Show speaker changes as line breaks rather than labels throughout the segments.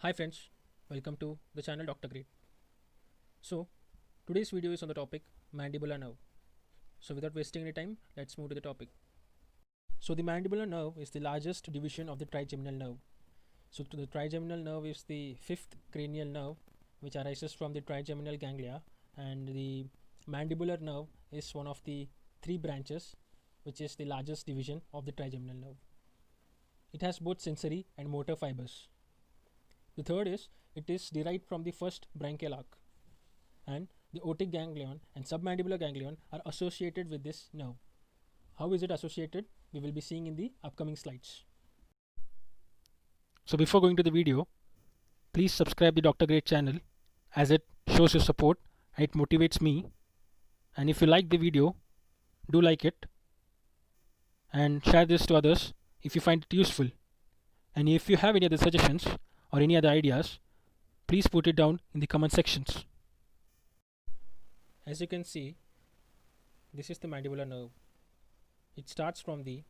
Hi friends, welcome to the channel Dr. Great. So today's video is on the topic mandibular nerve. So without wasting any time, let's move to the topic. So the mandibular nerve is the largest division of the trigeminal nerve. So the trigeminal nerve is the fifth cranial nerve which arises from the trigeminal ganglia, and the mandibular nerve is one of the three branches which is the largest division of the trigeminal nerve. It has both sensory and motor fibers. The third is it is derived from the first branchial arc, and the otic ganglion and submandibular ganglion are associated with this nerve. How is it associated? We will be seeing in the upcoming slides. So before going to the video, please subscribe the Dr. Great channel as it shows your support and it motivates me. And if you like the video, do like it and share this to others if you find it useful. And if you have any other suggestions or any other ideas, please put it down in the comment sections. As you can see, this is the mandibular nerve. It starts from the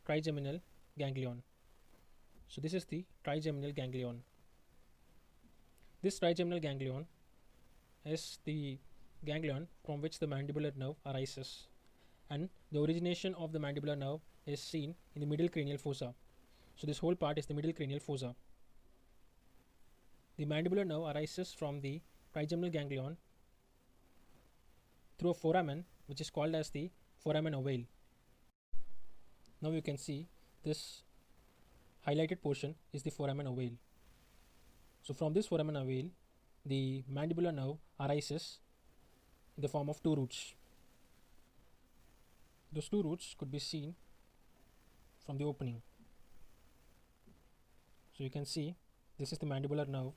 trigeminal ganglion. So this is the trigeminal ganglion. This trigeminal ganglion is the ganglion from which the mandibular nerve arises, and the origination of the mandibular nerve is seen in the middle cranial fossa. So this whole part is the middle cranial fossa. The mandibular nerve arises from the trigeminal ganglion through a foramen which is called as the foramen ovale. Now you can see this highlighted portion is the foramen ovale. So from this foramen ovale, the mandibular nerve arises in the form of two roots. Those two roots could be seen from the opening. So you can see this is the mandibular nerve,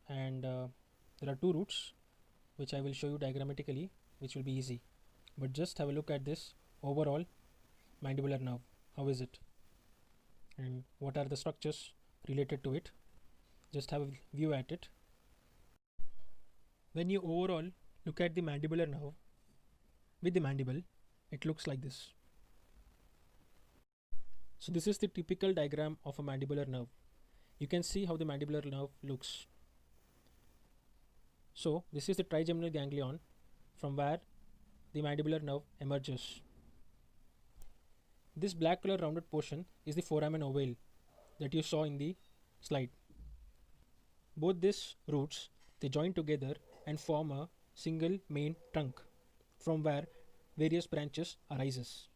and there are two roots which I will show you diagrammatically, which will be easy. But just have a look at this overall mandibular nerve. How is it? And what are the structures related to it? Just have a view at it. When you overall look at the mandibular nerve with the mandible, it looks like this. So this is the typical diagram of a mandibular nerve. You can see how the mandibular nerve looks. So this is the trigeminal ganglion from where the mandibular nerve emerges. This black color rounded portion is the foramen ovale that you saw in the slide. Both these roots, they join together and form a single main trunk from where various branches arises.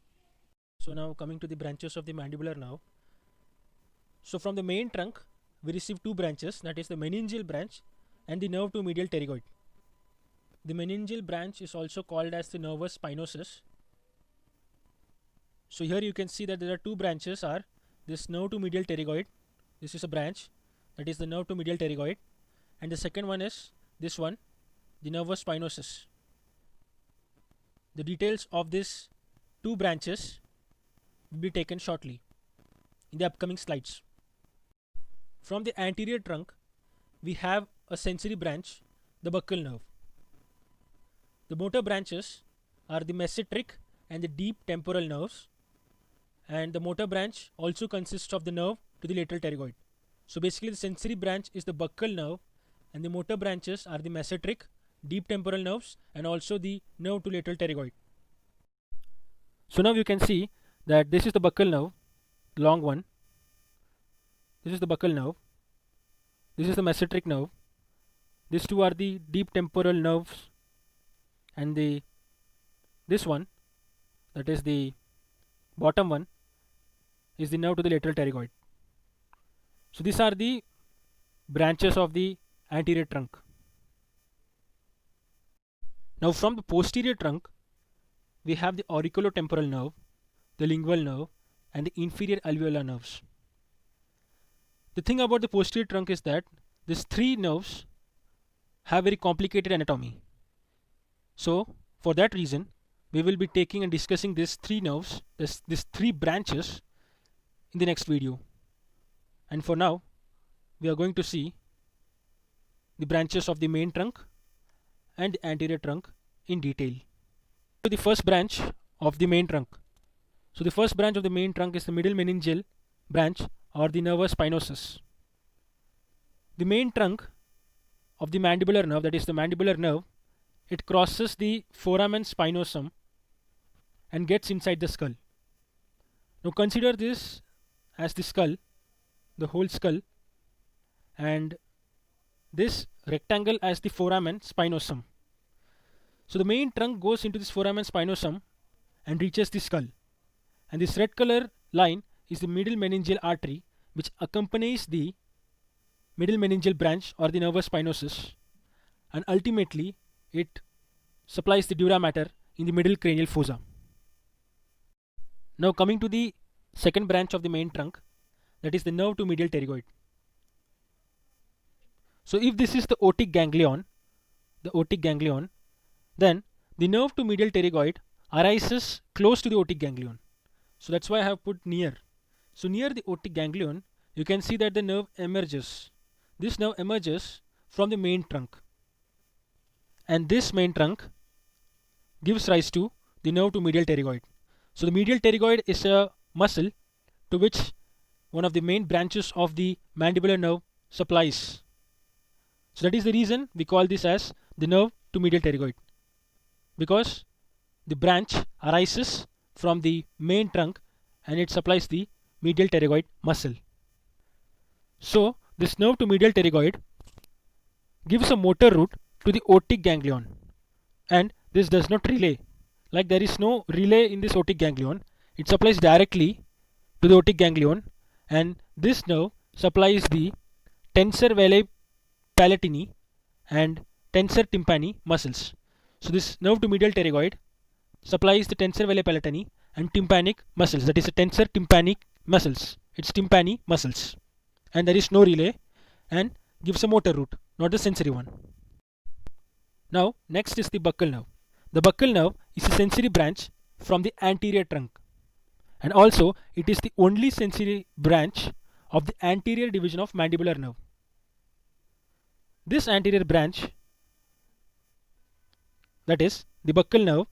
So now coming to the branches of the mandibular nerve. So from the main trunk we receive two branches, that is the meningeal branch and the nerve to medial pterygoid. The meningeal branch is also called as the nervus spinosus. So here you can see that there are two branches, are this nerve to medial pterygoid. This is a branch, that is the nerve to medial pterygoid, and the second one is this one, the nervus spinosus. The details of these two branches will be taken shortly in the upcoming slides. From the anterior trunk we have a sensory branch, the buccal nerve. The motor branches are the mesenteric and the deep temporal nerves, and the motor branch also consists of the nerve to the lateral pterygoid. So basically the sensory branch is the buccal nerve, and the motor branches are the mesenteric, deep temporal nerves, and also the nerve to lateral pterygoid. So now you can see that this is the buccal nerve, long one. This is the buccal nerve. This is the mesenteric nerve. These two are the deep temporal nerves, and this one, that is the bottom one, is the nerve to the lateral pterygoid. So these are the branches of the anterior trunk. Now from the posterior trunk we have the auriculotemporal nerve, the lingual nerve, and the inferior alveolar nerves. The thing about the posterior trunk is that these three nerves have very complicated anatomy. So for that reason we will be taking and discussing these three nerves, these three branches, in the next video. And for now we are going to see the branches of the main trunk and the anterior trunk in detail. So the first branch of the main trunk. So the first branch of the main trunk is the middle meningeal branch or the nervus spinosus. The main trunk of the mandibular nerve, that is the mandibular nerve, it crosses the foramen spinosum and gets inside the skull. Now consider this as the skull, the whole skull, and this rectangle as the foramen spinosum. So the main trunk goes into this foramen spinosum and reaches the skull. And this red color line is the middle meningeal artery which accompanies the middle meningeal branch or the nervus spinosus, and ultimately it supplies the dura mater in the middle cranial fossa. Now coming to the second branch of the main trunk, that is the nerve to medial pterygoid. So if this is the otic ganglion, then the nerve to medial pterygoid arises close to the otic ganglion. So that's why I have put near. So near the otic ganglion, you can see that the nerve emerges. This nerve emerges from the main trunk. And this main trunk gives rise to the nerve to medial pterygoid. So the medial pterygoid is a muscle to which one of the main branches of the mandibular nerve supplies. So that is the reason we call this as the nerve to medial pterygoid, because the branch arises from the main trunk and it supplies the medial pterygoid muscle. So this nerve to medial pterygoid gives a motor route to the otic ganglion, and this does not relay. Like there is no relay in this otic ganglion, it supplies directly to the otic ganglion, and this nerve supplies the tensor veli palatini and tensor tympani muscles. So this nerve to medial pterygoid supplies the tensor veli palatini and tympanic muscles, that is the tensor tympanic muscles. It's tympani muscles, and there is no relay and gives a motor route, not the sensory one. Now next is the buccal nerve. The buccal nerve is a sensory branch from the anterior trunk, and also it is the only sensory branch of the anterior division of mandibular nerve. This anterior branch, that is the buccal nerve,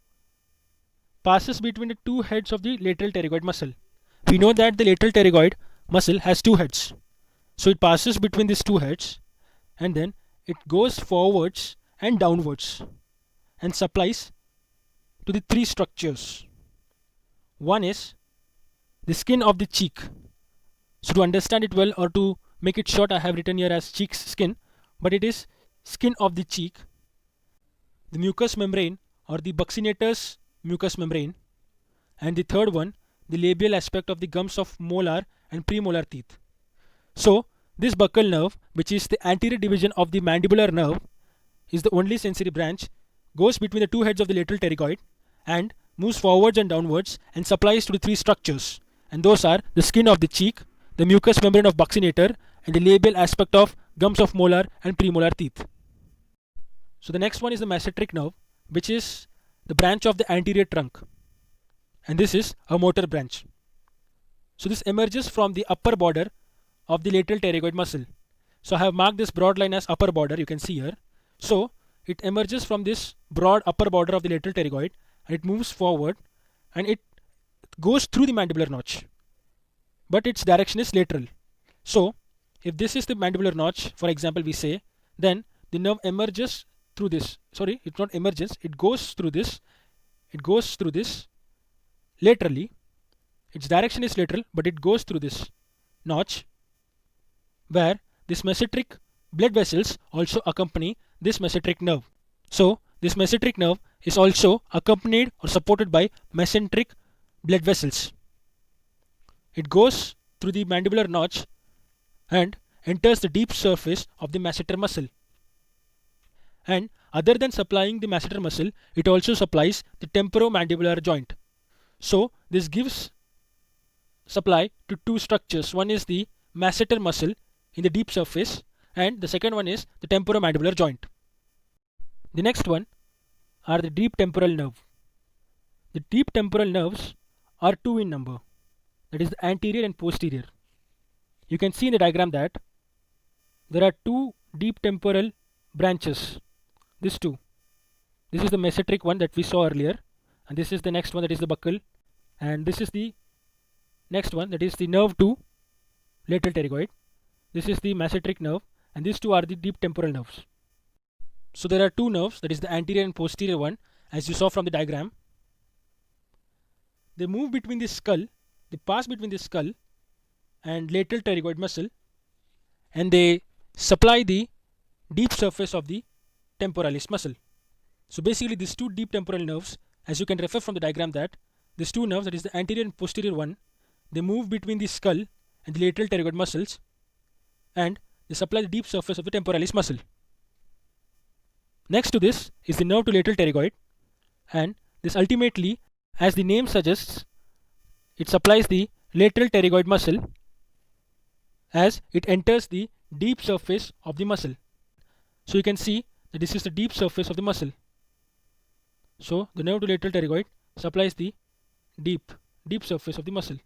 passes between the two heads of the lateral pterygoid muscle. We know that the lateral pterygoid muscle has two heads. So it passes between these two heads and then it goes forwards and downwards and supplies to the three structures. One is the skin of the cheek. So to understand it well, or to make it short, I have written here as cheek's skin, but it is skin of the cheek, the mucous membrane or the buccinator's mucous membrane, and the third one, the labial aspect of the gums of molar and premolar teeth. So this buccal nerve, which is the anterior division of the mandibular nerve, is the only sensory branch, goes between the two heads of the lateral pterygoid and moves forwards and downwards and supplies to the three structures, and those are the skin of the cheek, the mucous membrane of buccinator, and the labial aspect of gums of molar and premolar teeth. So the next one is the masseteric nerve, which is the branch of the anterior trunk, and this is a motor branch. So this emerges from the upper border of the lateral pterygoid muscle. So I have marked this broad line as upper border, you can see here. So it emerges from this broad upper border of the lateral pterygoid and it moves forward and it goes through the mandibular notch, but its direction is lateral. So if this is the mandibular notch, for example, we say, then the nerve emerges through this. Sorry, it's not emerges, it goes through this. It goes through this laterally. Its direction is lateral, but it goes through this notch, where this mesenteric blood vessels also accompany this mesenteric nerve. So this mesenteric nerve is also accompanied or supported by mesenteric blood vessels. It goes through the mandibular notch and enters the deep surface of the masseter muscle. And other than supplying the masseter muscle, it also supplies the temporomandibular joint. So this gives supply to two structures. One is the masseter muscle in the deep surface, and the second one is the temporomandibular joint. The next one are the deep temporal nerve. The deep temporal nerves are two in number, that is the anterior and posterior. You can see in the diagram that there are two deep temporal branches. These two. This is the mesenteric one that we saw earlier, and this is the next one, that is the buccal, And this is the next one, that is the nerve 2, lateral pterygoid. This is the masseteric nerve, and these two are the deep temporal nerves. So there are two nerves, that is the anterior and posterior one, as you saw from the diagram. They move between the skull, they pass between the skull and lateral pterygoid muscle, and they supply the deep surface of the temporalis muscle. So basically these two deep temporal nerves, as you can refer from the diagram, that these two nerves, that is the anterior and posterior one, they move between the skull and the lateral pterygoid muscles, and they supply the deep surface of the temporalis muscle. Next to this is the nerve to lateral pterygoid, and this ultimately, as the name suggests, it supplies the lateral pterygoid muscle as it enters the deep surface of the muscle. So you can see that this is the deep surface of the muscle. So the nerve to lateral pterygoid supplies the deep surface of the muscle.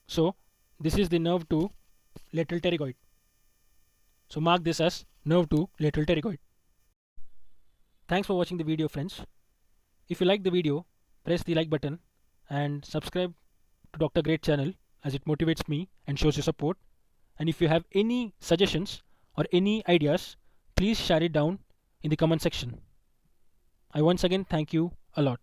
So this is the nerve to lateral pterygoid. So mark this as nerve to lateral pterygoid. Thanks for watching the video, friends. If you like the video, press the like button and subscribe to Dr. Great channel, as it motivates me and shows your support. And if you have any suggestions or any ideas, please share it down in the comment section. I once again thank you a lot.